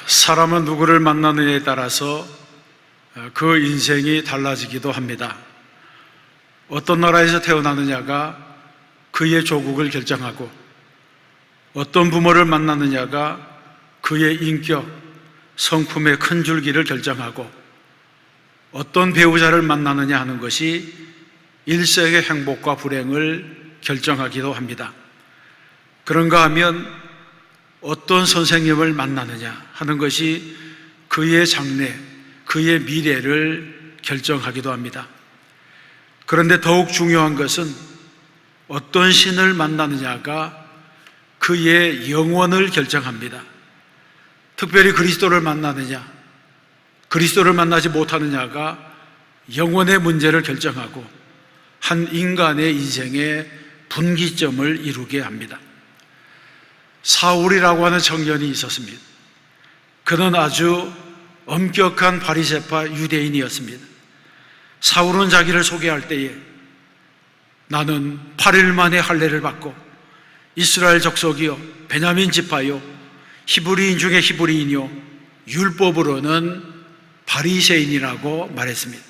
사람은 누구를 만나느냐에 따라서 그 인생이 달라지기도 합니다. 어떤 나라에서 태어나느냐가 그의 조국을 결정하고, 어떤 부모를 만나느냐가 그의 인격, 성품의 큰 줄기를 결정하고, 어떤 배우자를 만나느냐 하는 것이 일생의 행복과 불행을 결정하기도 합니다. 그런가 하면 어떤 선생님을 만나느냐 하는 것이 그의 장래, 그의 미래를 결정하기도 합니다. 그런데 더욱 중요한 것은 어떤 신을 만나느냐가 그의 영혼을 결정합니다. 특별히 그리스도를 만나느냐, 그리스도를 만나지 못하느냐가 영혼의 문제를 결정하고 한 인간의 인생의 분기점을 이루게 합니다. 사울이라고 하는 청년이 있었습니다. 그는 아주 엄격한 바리새파 유대인이었습니다. 사울은 자기를 소개할 때에 나는 8일 만에 할례를 받고 이스라엘 족속이요 베냐민 지파요 히브리인 중에 히브리인이요 율법으로는 바리새인이라고 말했습니다.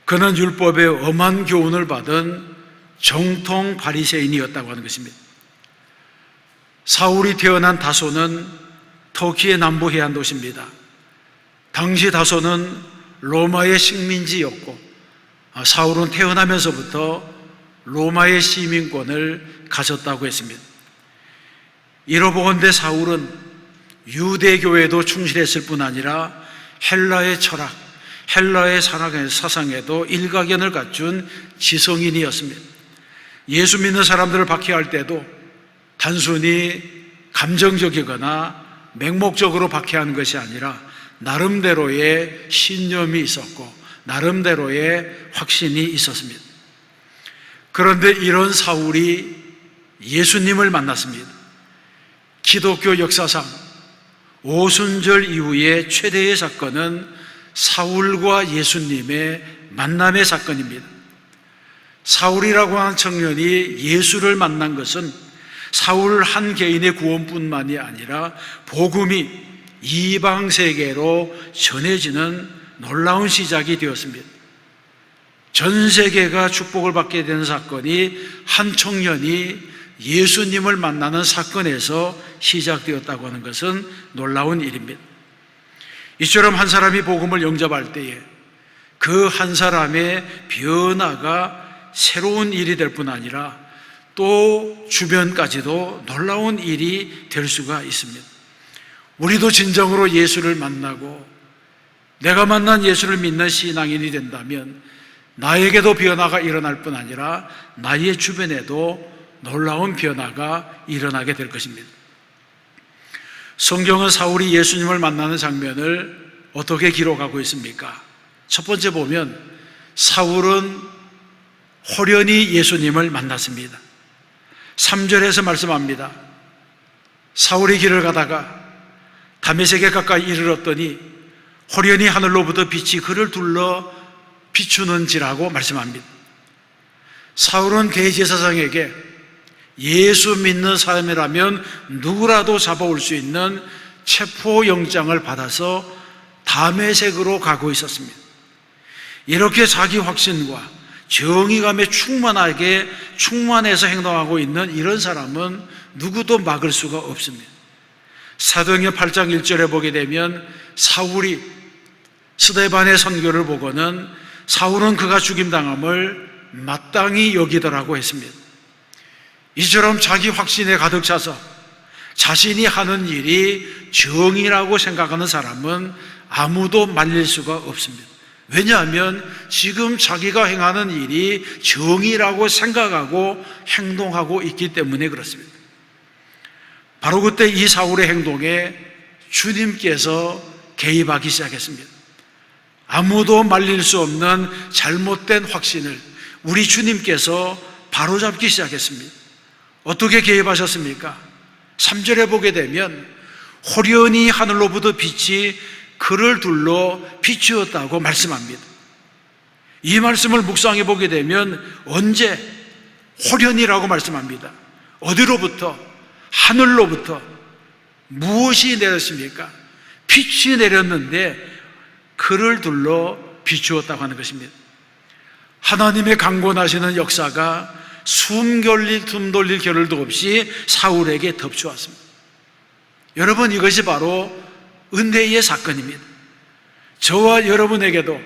그는 율법의 엄한 교훈을 받은 정통 바리새인이었다고 하는 것입니다. 사울이 태어난 다소는 터키의 남부 해안 도시입니다. 당시 다소는 로마의 식민지였고, 사울은 태어나면서부터 로마의 시민권을 가졌다고 했습니다. 이러보건대 사울은 유대교에도 충실했을 뿐 아니라 헬라의 철학, 헬라의 사상에도 일가견을 갖춘 지성인이었습니다. 예수 믿는 사람들을 박해할 때도 단순히 감정적이거나 맹목적으로 박해하는 것이 아니라 나름대로의 신념이 있었고 나름대로의 확신이 있었습니다. 그런데 이런 사울이 예수님을 만났습니다. 기독교 역사상 오순절 이후의 최대의 사건은 사울과 예수님의 만남의 사건입니다. 사울이라고 하는 청년이 예수를 만난 것은 사울 한 개인의 구원뿐만이 아니라 복음이 이방 세계로 전해지는 놀라운 시작이 되었습니다. 전 세계가 축복을 받게 되는 사건이 한 청년이 예수님을 만나는 사건에서 시작되었다고 하는 것은 놀라운 일입니다. 이처럼 한 사람이 복음을 영접할 때에 그 한 사람의 변화가 새로운 일이 될 뿐 아니라 또 주변까지도 놀라운 일이 될 수가 있습니다. 우리도 진정으로 예수를 만나고 내가 만난 예수를 믿는 신앙인이 된다면 나에게도 변화가 일어날 뿐 아니라 나의 주변에도 놀라운 변화가 일어나게 될 것입니다. 성경은 사울이 예수님을 만나는 장면을 어떻게 기록하고 있습니까? 첫 번째 보면 사울은 호련히 예수님을 만났습니다. 3절에서 말씀합니다. 사울이 길을 가다가 다메섹에 가까이 이르렀더니 호련히 하늘로부터 빛이 그를 둘러 비추는지라고 말씀합니다. 사울은 대제사장에게 예수 믿는 사람이라면 누구라도 잡아올 수 있는 체포영장을 받아서 다메섹으로 가고 있었습니다. 이렇게 자기 확신과 정의감에 충만해서 행동하고 있는 이런 사람은 누구도 막을 수가 없습니다. 사도행전 8장 1절에 보게 되면 사울이 스데반의 선교를 보고는 사울은 그가 죽임당함을 마땅히 여기더라고 했습니다. 이처럼 자기 확신에 가득 차서 자신이 하는 일이 정의라고 생각하는 사람은 아무도 말릴 수가 없습니다. 왜냐하면 지금 자기가 행하는 일이 정의라고 생각하고 행동하고 있기 때문에 그렇습니다. 바로 그때 이 사울의 행동에 주님께서 개입하기 시작했습니다. 아무도 말릴 수 없는 잘못된 확신을 우리 주님께서 바로잡기 시작했습니다. 어떻게 개입하셨습니까? 3절에 보게 되면 호련히 하늘로부터 빛이 그를 둘러 비추었다고 말씀합니다. 이 말씀을 묵상해 보게 되면 언제 호련이라고 말씀합니다. 어디로부터? 하늘로부터 무엇이 내렸습니까? 빛이 내렸는데 그를 둘러 비추었다고 하는 것입니다. 하나님의 강권하시는 역사가 숨 돌릴 겨를도 없이 사울에게 덮쳐왔습니다. 여러분, 이것이 바로 은혜의 사건입니다. 저와 여러분에게도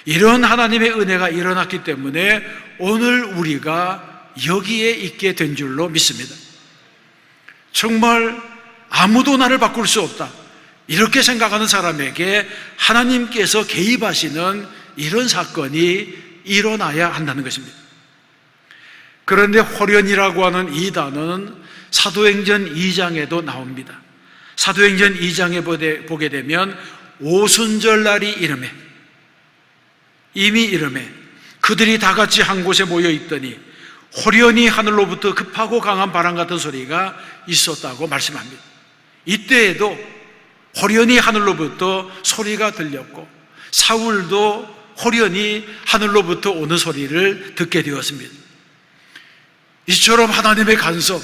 이런 하나님의 은혜가 일어났기 때문에 오늘 우리가 여기에 있게 된 줄로 믿습니다. 정말 아무도 나를 바꿀 수 없다, 이렇게 생각하는 사람에게 하나님께서 개입하시는 이런 사건이 일어나야 한다는 것입니다. 그런데 호련이라고 하는 이 단어는 사도행전 2장에도 나옵니다. 사도행전 2장에 보게 되면 오순절 날이 이르매, 이미 이르매 그들이 다 같이 한 곳에 모여 있더니 호련히 하늘로부터 급하고 강한 바람 같은 소리가 있었다고 말씀합니다. 이때에도 호련히 하늘로부터 소리가 들렸고 사울도 호련히 하늘로부터 오는 소리를 듣게 되었습니다. 이처럼 하나님의 간섭,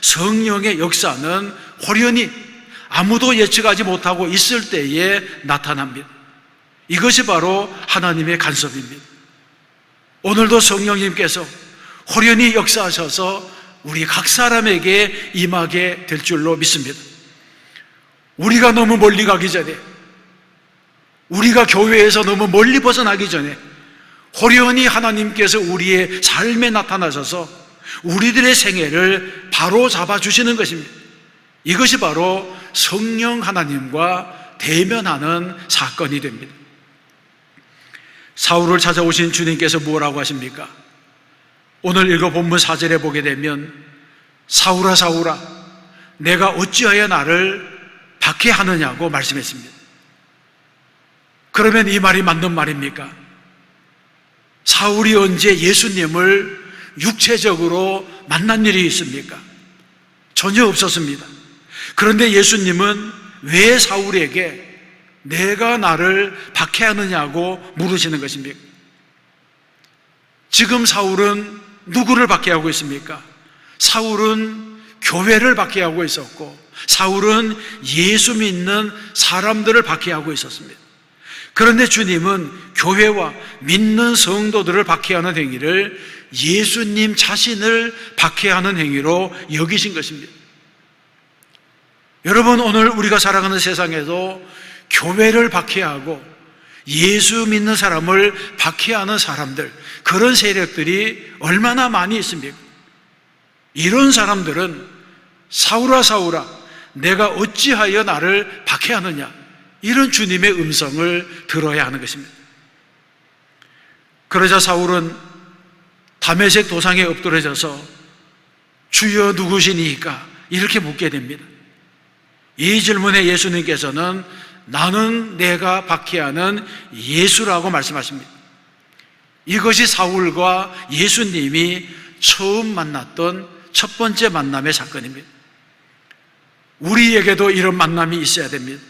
성령의 역사는 호련히 아무도 예측하지 못하고 있을 때에 나타납니다. 이것이 바로 하나님의 간섭입니다. 오늘도 성령님께서 호련히 역사하셔서 우리 각 사람에게 임하게 될 줄로 믿습니다. 우리가 너무 멀리 가기 전에, 우리가 교회에서 너무 멀리 벗어나기 전에 호련히 하나님께서 우리의 삶에 나타나셔서 우리들의 생애를 바로 잡아주시는 것입니다. 이것이 바로 성령 하나님과 대면하는 사건이 됩니다. 사울을 찾아오신 주님께서 뭐라고 하십니까? 오늘 읽어 본문 4절에 보게 되면 사울아 사울아 내가 어찌하여 나를 박해하느냐고 말씀했습니다. 그러면 이 말이 맞는 말입니까? 사울이 언제 예수님을 육체적으로 만난 일이 있습니까? 전혀 없었습니다. 그런데 예수님은 왜 사울에게 내가 나를 박해하느냐고 물으시는 것입니까? 지금 사울은 누구를 박해하고 있습니까? 사울은 교회를 박해하고 있었고 사울은 예수 믿는 사람들을 박해하고 있었습니다. 그런데 주님은 교회와 믿는 성도들을 박해하는 행위를 예수님 자신을 박해하는 행위로 여기신 것입니다. 여러분, 오늘 우리가 살아가는 세상에도 교회를 박해하고 예수 믿는 사람을 박해하는 사람들, 그런 세력들이 얼마나 많이 있습니까? 이런 사람들은 사울아 사울아 내가 어찌하여 나를 박해하느냐, 이런 주님의 음성을 들어야 하는 것입니다. 그러자 사울은 다메섹 도상에 엎드려져서 주여 누구시니까 이렇게 묻게 됩니다. 이 질문에 예수님께서는 나는 내가 박해하는 예수라고 말씀하십니다. 이것이 사울과 예수님이 처음 만났던 첫 번째 만남의 사건입니다. 우리에게도 이런 만남이 있어야 됩니다.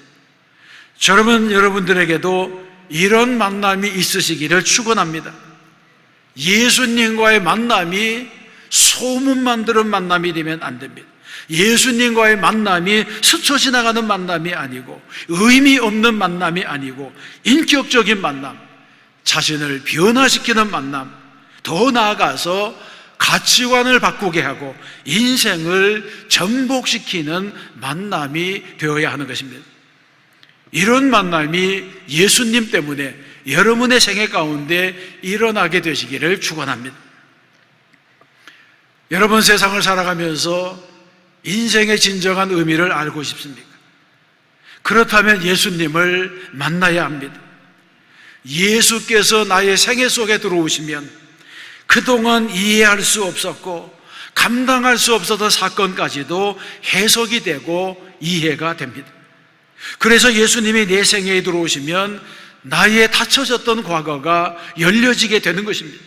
저는 여러분들에게도 이런 만남이 있으시기를 축원합니다. 예수님과의 만남이 소문만 들은 만남이 되면 안 됩니다. 예수님과의 만남이 스쳐 지나가는 만남이 아니고 의미 없는 만남이 아니고 인격적인 만남, 자신을 변화시키는 만남, 더 나아가서 가치관을 바꾸게 하고 인생을 전복시키는 만남이 되어야 하는 것입니다. 이런 만남이 예수님 때문에 여러분의 생애 가운데 일어나게 되시기를 축원합니다. 여러분, 세상을 살아가면서 인생의 진정한 의미를 알고 싶습니까? 그렇다면 예수님을 만나야 합니다. 예수께서 나의 생애 속에 들어오시면 그동안 이해할 수 없었고 감당할 수 없었던 사건까지도 해석이 되고 이해가 됩니다. 그래서 예수님이 내 생애에 들어오시면 나의 닫혀졌던 과거가 열려지게 되는 것입니다.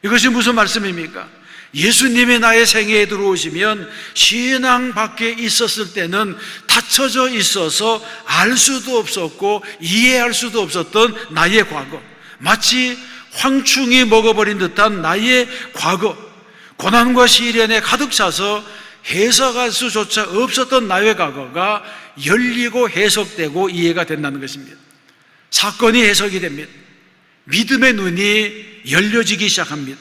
이것이 무슨 말씀입니까? 예수님이 나의 생애에 들어오시면 신앙 밖에 있었을 때는 닫혀져 있어서 알 수도 없었고 이해할 수도 없었던 나의 과거, 마치 황충이 먹어버린 듯한 나의 과거, 고난과 시련에 가득 차서 해석할 수조차 없었던 나의 과거가 열리고 해석되고 이해가 된다는 것입니다. 사건이 해석이 됩니다. 믿음의 눈이 열려지기 시작합니다.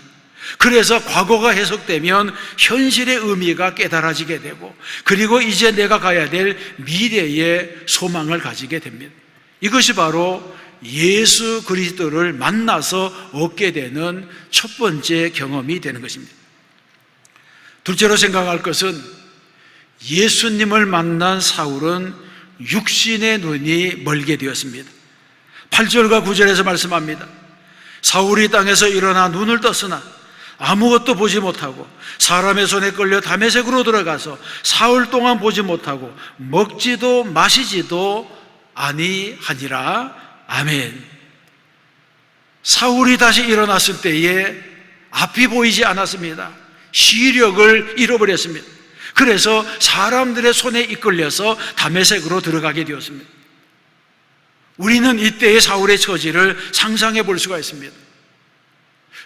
그래서 과거가 해석되면 현실의 의미가 깨달아지게 되고, 그리고 이제 내가 가야 될 미래의 소망을 가지게 됩니다. 이것이 바로 예수 그리스도를 만나서 얻게 되는 첫 번째 경험이 되는 것입니다. 둘째로 생각할 것은, 예수님을 만난 사울은 육신의 눈이 멀게 되었습니다. 8절과 9절에서 말씀합니다. 사울이 땅에서 일어나 눈을 떴으나 아무것도 보지 못하고 사람의 손에 끌려 다메섹으로 들어가서 사흘 동안 보지 못하고 먹지도 마시지도 아니하니라. 아멘. 사울이 다시 일어났을 때에 앞이 보이지 않았습니다. 시력을 잃어버렸습니다. 그래서 사람들의 손에 이끌려서 다메섹으로 들어가게 되었습니다. 우리는 이때의 사울의 처지를 상상해 볼 수가 있습니다.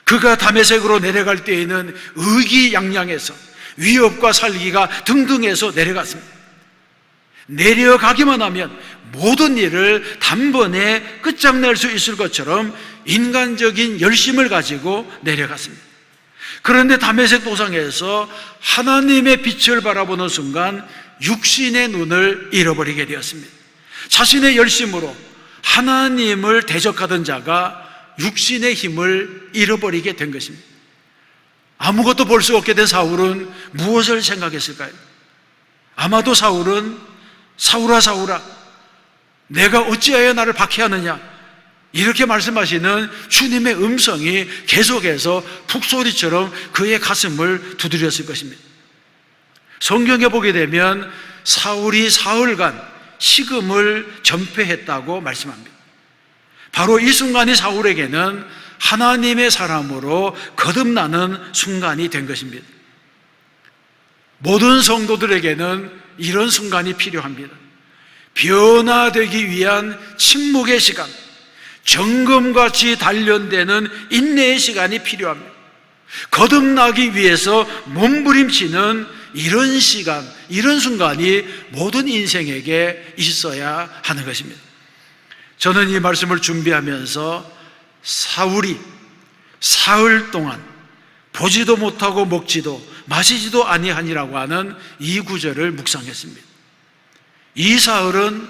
그가 다메섹으로 내려갈 때에는 의기양양해서 위협과 살기가 등등해서 내려갔습니다. 내려가기만 하면 모든 일을 단번에 끝장낼 수 있을 것처럼 인간적인 열심을 가지고 내려갔습니다. 그런데 다메섹 도상에서 하나님의 빛을 바라보는 순간 육신의 눈을 잃어버리게 되었습니다. 자신의 열심으로 하나님을 대적하던 자가 육신의 힘을 잃어버리게 된 것입니다. 아무것도 볼 수 없게 된 사울은 무엇을 생각했을까요? 아마도 사울은 사울아 사울아 내가 어찌하여 나를 박해하느냐, 이렇게 말씀하시는 주님의 음성이 계속해서 북소리처럼 그의 가슴을 두드렸을 것입니다. 성경에 보게 되면 사울이 사흘간 식음을 전폐했다고 말씀합니다. 바로 이 순간이 사울에게는 하나님의 사람으로 거듭나는 순간이 된 것입니다. 모든 성도들에게는 이런 순간이 필요합니다. 변화되기 위한 침묵의 시간, 정금같이 단련되는 인내의 시간이 필요합니다. 거듭나기 위해서 몸부림치는 이런 시간, 이런 순간이 모든 인생에게 있어야 하는 것입니다. 저는 이 말씀을 준비하면서 사울이 사흘 동안 보지도 못하고 먹지도 마시지도 아니하니라고 하는 이 구절을 묵상했습니다. 이 사흘은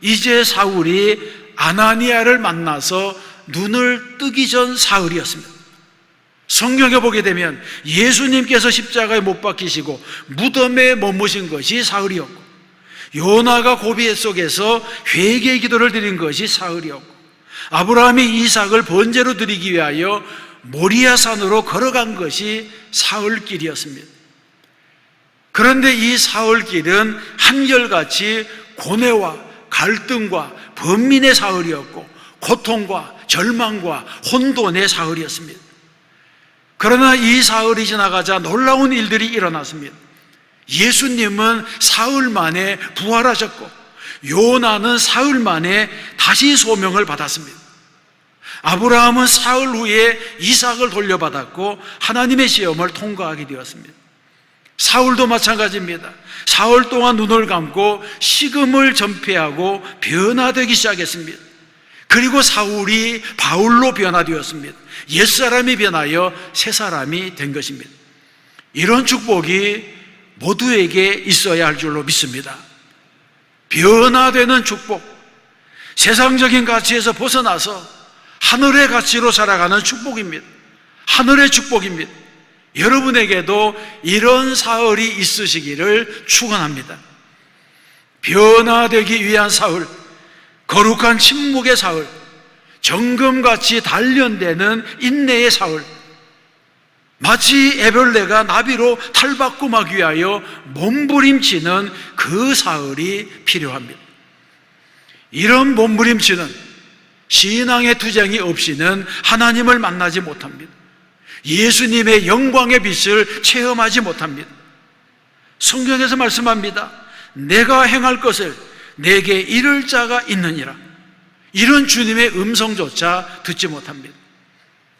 이제 사울이 아나니아를 만나서 눈을 뜨기 전 사흘이었습니다. 성경에 보게 되면 예수님께서 십자가에 못 박히시고 무덤에 머무신 것이 사흘이었고, 요나가 고비 속에서 회개 기도를 드린 것이 사흘이었고, 아브라함이 이삭을 번제로 드리기 위하여 모리아 산으로 걸어간 것이 사흘길이었습니다. 그런데 이 사흘길은 한결같이 고뇌와 갈등과 번민의 사흘이었고, 고통과 절망과 혼돈의 사흘이었습니다. 그러나 이 사흘이 지나가자 놀라운 일들이 일어났습니다. 예수님은 사흘 만에 부활하셨고, 요나는 사흘 만에 다시 소명을 받았습니다. 아브라함은 사흘 후에 이삭을 돌려받았고 하나님의 시험을 통과하게 되었습니다. 사울도 마찬가지입니다. 사흘 동안 눈을 감고 식음을 전폐하고 변화되기 시작했습니다. 그리고 사울이 바울로 변화되었습니다. 옛사람이 변하여 새사람이 된 것입니다. 이런 축복이 모두에게 있어야 할 줄로 믿습니다. 변화되는 축복, 세상적인 가치에서 벗어나서 하늘의 가치로 살아가는 축복입니다. 하늘의 축복입니다. 여러분에게도 이런 사흘이 있으시기를 축원합니다. 변화되기 위한 사흘, 거룩한 침묵의 사흘, 정금같이 단련되는 인내의 사흘, 마치 에벌레가 나비로 탈바꿈하기 위하여 몸부림치는 그 사흘이 필요합니다. 이런 몸부림치는 신앙의 투쟁이 없이는 하나님을 만나지 못합니다. 예수님의 영광의 빛을 체험하지 못합니다. 성경에서 말씀합니다. 내가 행할 것을 내게 이를 자가 있느니라. 이런 주님의 음성조차 듣지 못합니다.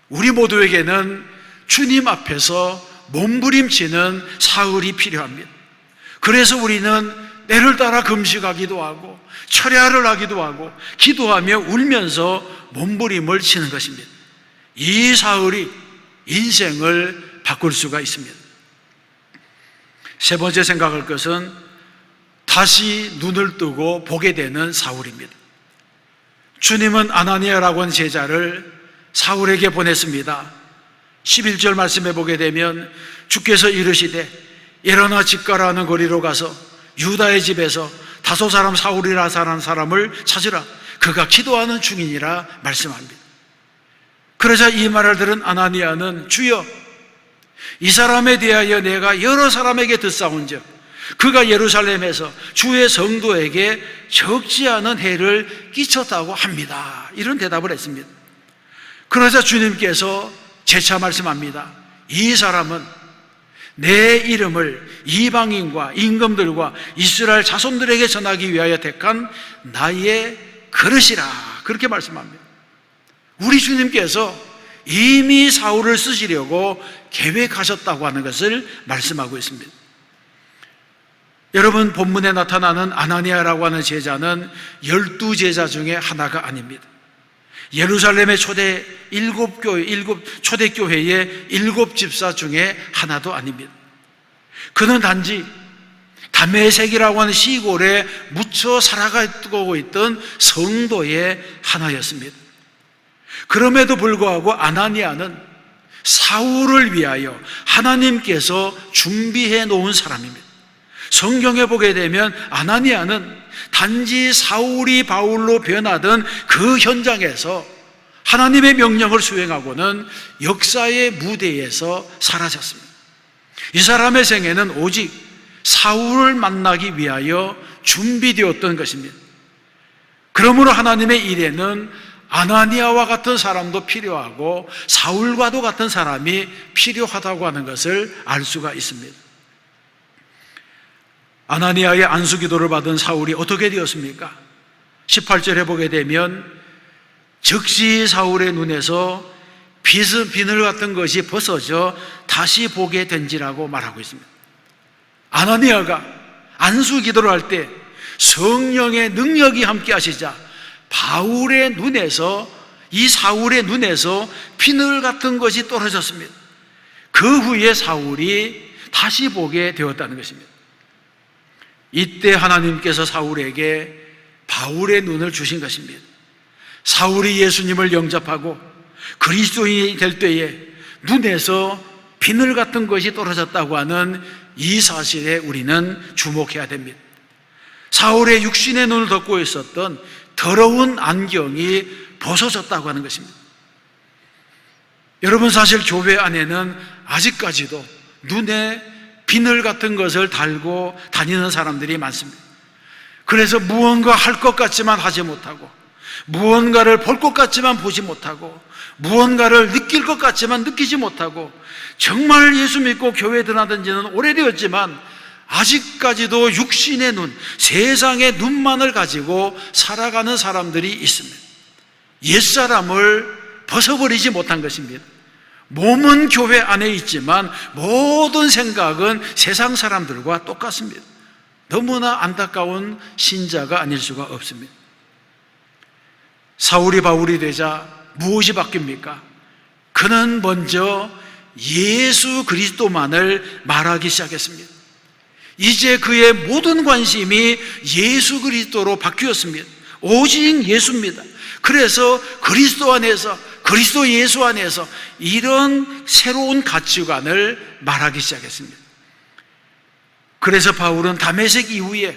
우리 모두에게는 주님 앞에서 몸부림치는 사흘이 필요합니다. 그래서 우리는 때를 따라 금식하기도 하고 철야를 하기도 하고 기도하며 울면서 몸부림을 치는 것입니다. 이 사울이 인생을 바꿀 수가 있습니다. 세 번째 생각할 것은 다시 눈을 뜨고 보게 되는 사울입니다. 주님은 아나니아라고 하는 제자를 사울에게 보냈습니다. 11절 말씀해 보게 되면 주께서 이르시되 일어나 집가라 하는 거리로 가서 유다의 집에서 다소 사람 사울이라 하는 사람을 찾으라. 그가 기도하는 중이니라 말씀합니다. 그러자 이 말을 들은 아나니아는 주여, 이 사람에 대하여 내가 여러 사람에게 듣사온즉 그가 예루살렘에서 주의 성도에게 적지 않은 해를 끼쳤다고 합니다. 이런 대답을 했습니다. 그러자 주님께서 재차 말씀합니다. 이 사람은 내 이름을 이방인과 임금들과 이스라엘 자손들에게 전하기 위하여 택한 나의 그릇이라. 그렇게 말씀합니다. 우리 주님께서 이미 사울을 쓰시려고 계획하셨다고 하는 것을 말씀하고 있습니다. 여러분, 본문에 나타나는 아나니아라고 하는 제자는 12제자 중에 하나가 아닙니다. 예루살렘의 초대교회의 7집사 중에 하나도 아닙니다. 그는 단지 다메섹이라고 하는 시골에 묻혀 살아가고 있던 성도의 하나였습니다. 그럼에도 불구하고 아나니아는 사울을 위하여 하나님께서 준비해 놓은 사람입니다. 성경에 보게 되면 아나니아는 단지 사울이 바울로 변하던 그 현장에서 하나님의 명령을 수행하고는 역사의 무대에서 사라졌습니다. 이 사람의 생애는 오직 사울을 만나기 위하여 준비되었던 것입니다. 그러므로 하나님의 일에는 아나니아와 같은 사람도 필요하고 사울과도 같은 사람이 필요하다고 하는 것을 알 수가 있습니다. 아나니아의 안수기도를 받은 사울이 어떻게 되었습니까? 18절에 보게 되면 즉시 사울의 눈에서 비늘 같은 것이 벗어져 다시 보게 된지라고 말하고 있습니다. 아나니아가 안수기도를 할 때 성령의 능력이 함께 하시자 바울의 눈에서, 이 사울의 눈에서 비늘 같은 것이 떨어졌습니다. 그 후에 사울이 다시 보게 되었다는 것입니다. 이때 하나님께서 사울에게 바울의 눈을 주신 것입니다. 사울이 예수님을 영접하고 그리스도인이 될 때에 눈에서 비늘 같은 것이 떨어졌다고 하는 이 사실에 우리는 주목해야 됩니다. 사울의 육신의 눈을 덮고 있었던 더러운 안경이 벗어졌다고 하는 것입니다. 여러분, 사실 교회 안에는 아직까지도 눈에 비늘 같은 것을 달고 다니는 사람들이 많습니다. 그래서 무언가 할 것 같지만 하지 못하고, 무언가를 볼 것 같지만 보지 못하고, 무언가를 느낄 것 같지만 느끼지 못하고, 정말 예수 믿고 교회에 들어가던 지는 오래되었지만 아직까지도 육신의 눈, 세상의 눈만을 가지고 살아가는 사람들이 있습니다. 옛사람을 벗어버리지 못한 것입니다. 몸은 교회 안에 있지만 모든 생각은 세상 사람들과 똑같습니다. 너무나 안타까운 신자가 아닐 수가 없습니다. 사울이 바울이 되자 무엇이 바뀝니까? 그는 먼저 예수 그리스도만을 말하기 시작했습니다. 이제 그의 모든 관심이 예수 그리스도로 바뀌었습니다. 오직 예수입니다. 그래서 그리스도 안에서, 그리스도 예수 안에서 이런 새로운 가치관을 말하기 시작했습니다. 그래서 바울은 다메섹 이후에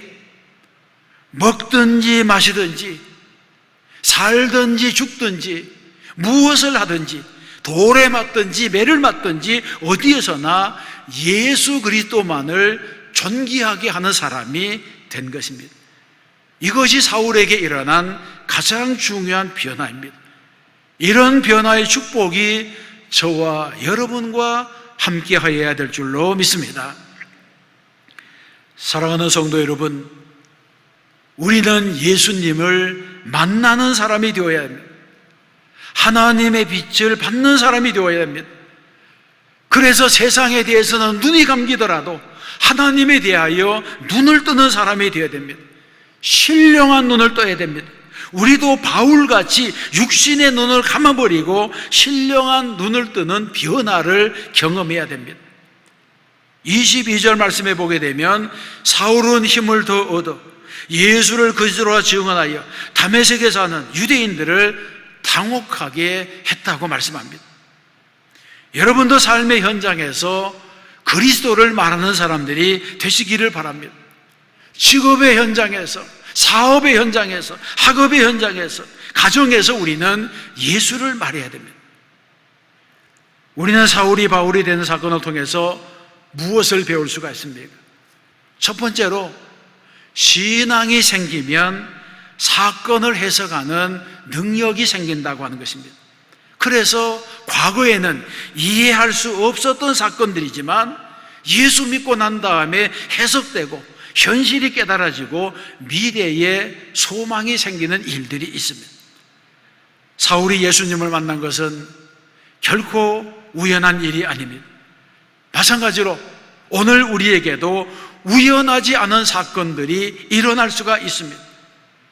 먹든지 마시든지 살든지 죽든지 무엇을 하든지 돌에 맞든지 매를 맞든지 어디에서나 예수 그리스도만을 존귀하게 하는 사람이 된 것입니다. 이것이 사울에게 일어난 가장 중요한 변화입니다. 이런 변화의 축복이 저와 여러분과 함께 하여야 될 줄로 믿습니다. 사랑하는 성도 여러분, 우리는 예수님을 만나는 사람이 되어야 합니다. 하나님의 빛을 받는 사람이 되어야 합니다. 그래서 세상에 대해서는 눈이 감기더라도 하나님에 대하여 눈을 뜨는 사람이 되어야 됩니다. 신령한 눈을 떠야 됩니다. 우리도 바울같이 육신의 눈을 감아버리고 신령한 눈을 뜨는 변화를 경험해야 됩니다. 22절 말씀에 보게 되면 사울은 힘을 더 얻어 예수를 그리스도라 증언하여 다메섹에 사는 유대인들을 당혹하게 했다고 말씀합니다. 여러분도 삶의 현장에서 그리스도를 말하는 사람들이 되시기를 바랍니다. 직업의 현장에서, 사업의 현장에서, 학업의 현장에서, 가정에서 우리는 예수를 말해야 됩니다. 우리는 사울이 바울이 되는 사건을 통해서 무엇을 배울 수가 있습니까? 첫 번째로, 신앙이 생기면 사건을 해석하는 능력이 생긴다고 하는 것입니다. 그래서 과거에는 이해할 수 없었던 사건들이지만 예수 믿고 난 다음에 해석되고 현실이 깨달아지고 미래에 소망이 생기는 일들이 있습니다. 사울이 예수님을 만난 것은 결코 우연한 일이 아닙니다. 마찬가지로 오늘 우리에게도 우연하지 않은 사건들이 일어날 수가 있습니다.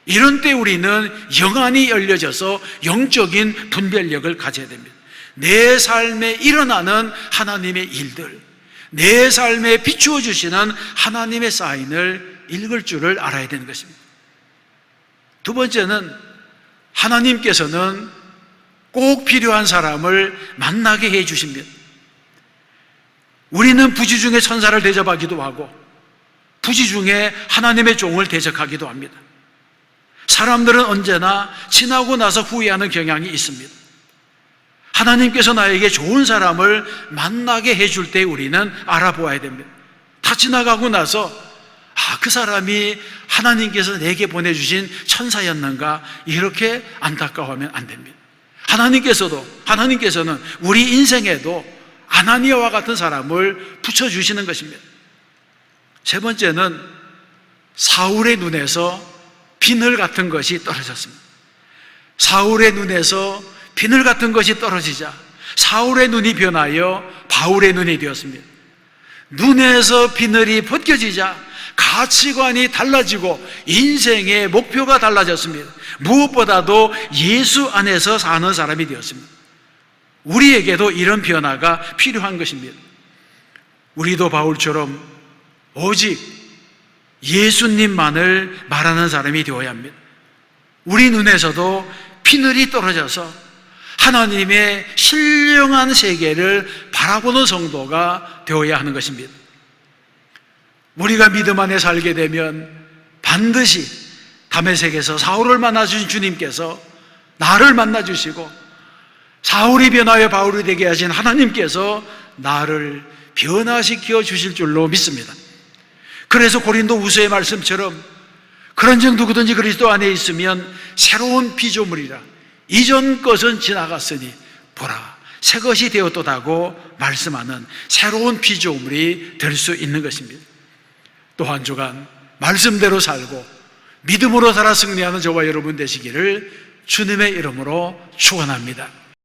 이런 때 우리는 영안이 열려져서 영적인 분별력을 가져야 됩니다. 내 삶에 일어나는 하나님의 일들, 내 삶에 비추어 주시는 하나님의 사인을 읽을 줄을 알아야 되는 것입니다. 두 번째는 하나님께서는 꼭 필요한 사람을 만나게 해 주십니다. 우리는 부지 중에 천사를 대접하기도 하고 부지 중에 하나님의 종을 대적하기도 합니다. 사람들은 언제나 지나고 나서 후회하는 경향이 있습니다. 하나님께서 나에게 좋은 사람을 만나게 해줄 때 우리는 알아보아야 됩니다. 다 지나가고 나서 그 사람이 하나님께서 내게 보내주신 천사였는가 이렇게 안타까워하면 안 됩니다. 하나님께서는 우리 인생에도 아나니아와 같은 사람을 붙여주시는 것입니다. 세 번째는 사울의 눈에서 비늘 같은 것이 떨어졌습니다. 사울의 눈에서 비늘 같은 것이 떨어지자 사울의 눈이 변하여 바울의 눈이 되었습니다. 눈에서 비늘이 벗겨지자 가치관이 달라지고 인생의 목표가 달라졌습니다. 무엇보다도 예수 안에서 사는 사람이 되었습니다. 우리에게도 이런 변화가 필요한 것입니다. 우리도 바울처럼 오직 예수님만을 말하는 사람이 되어야 합니다. 우리 눈에서도 비늘이 떨어져서 하나님의 신령한 세계를 바라보는 성도가 되어야 하는 것입니다. 우리가 믿음 안에 살게 되면 반드시 다메섹에서 사울을 만나주신 주님께서 나를 만나주시고 사울이 변하여 바울이 되게 하신 하나님께서 나를 변화시켜 주실 줄로 믿습니다. 그래서 고린도 후서의 말씀처럼 그런즉 누구든지 그리스도 안에 있으면 새로운 피조물이라 이전 것은 지나갔으니 보라 새 것이 되었도다고 말씀하는 새로운 피조물이 될 수 있는 것입니다. 또 한 주간 말씀대로 살고 믿음으로 살아 승리하는 저와 여러분 되시기를 주님의 이름으로 축원합니다.